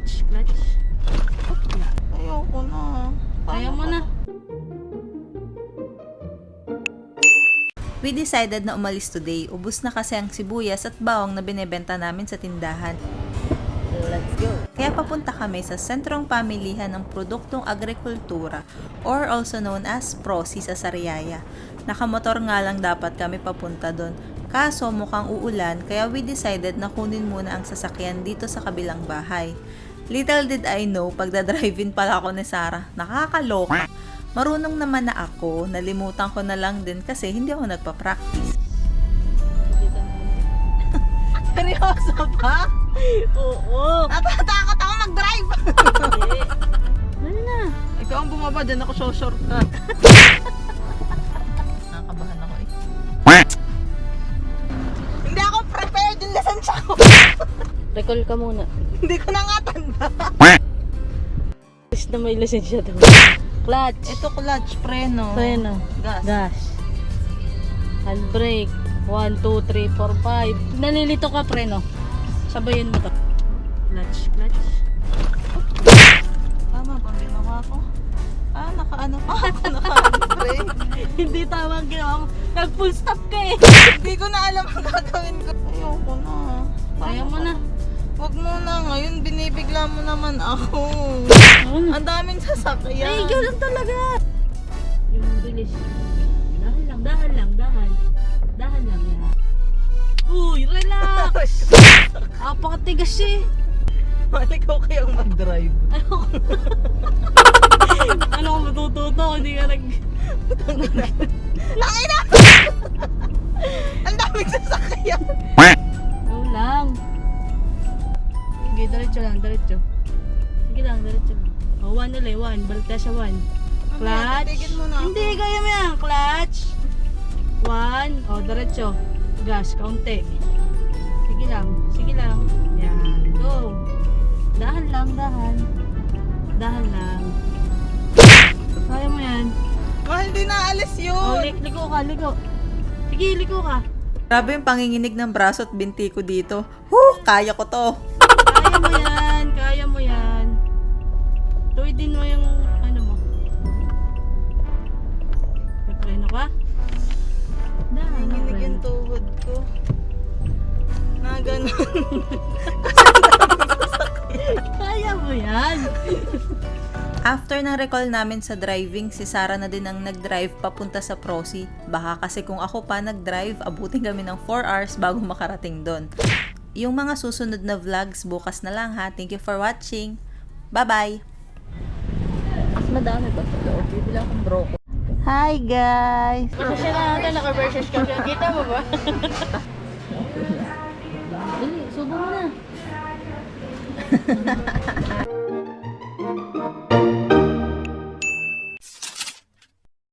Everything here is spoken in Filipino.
Clutch. Ayoko na. Kaya mo na. We decided na umalis today. Ubus na kasi ang sibuyas at bawang na binebenta namin sa tindahan. Let's go. Kaya papunta kami sa sentrong pamilihan ng produktong agrikultura or also known as Prosi sa Sariaya. Nakamotor nga lang dapat kami papunta doon. Kaso mukhang uulan kaya we decided na kunin muna ang sasakyan dito sa kabilang bahay. Little did I know, pagdadrive-in pala ako ni Sarah. Nakakaloka. Marunong naman na ako, nalimutan ko na lang din kasi hindi ako nagpa-practice. Seryoso ba? Oo. Natatakot ako mag-drive. Ano na? Ikaw ang bumaba, dyan ako shortcut. Nakakabahan ako eh. Hindi ako prepared yung lisensya ko. Recall ka muna. Hindi ko na nga tanda. Is na may lisensya daw. Clutch. Ito clutch, preno. Preno. Gas. Gas. Handbrake. 1, 2, 3, 4, 5. Nalilito ka, preno. Sabayin mo to. Clutch. Tama ba ginawa ko? Nakaano pa ako, naka-brake. Hindi tama ang ginawa mo. Nag-full stop ka eh. Hindi ko na alam ang gagawin ko. Ayoko na. Kaya mo na. Huwag mo na, ngayon binibigla mo naman ako. Ano? Ang daming sasakyan. Ay, ikaw lang talaga. Yung bilis. Dahan lang. Dahan lang yan. Uy, relax. Apakatigas eh. Mali ko kayang mag-drive. Ano kung matututo? Hindi ka nag... Tangina! Ang daming sasakyan. Ano lang. Sige, diretso. Sige lang, diretso. O, 1 ulit, 1. Balik tayo sa 1. Clutch. Titigil mo na ako. Hindi, kaya mo yan. Clutch. 1. O, diretso. Gas, kaunti. Sige lang. Yan, go. Dahan lang. Kaya mo yan. Mahal di naalis O, yun. ligo ka. Sige, ligo ka. Grabe yung panginginig ng braso at binti ko dito. Kaya ko to. Kaya mo yan. Tuwidin mo yung ano mo. Nagpreno ka? Nanginig yung tuhod ko. Na ganun. Kaya mo yan. After ng recall namin sa driving, si Sarah na din ang nag-drive papunta sa Prosi. Baka kasi kung ako pa nag-drive, abutin kami ng 4 hours bago makarating doon. Yung mga susunod na vlogs, bukas na lang ha. Thank you for watching. Bye-bye! Mas madami ba sa loob? Bibila akong broko. Hi guys. Isa siya na natin, naka-versus ka siya. Kita mo ba? Dali, subo mo na.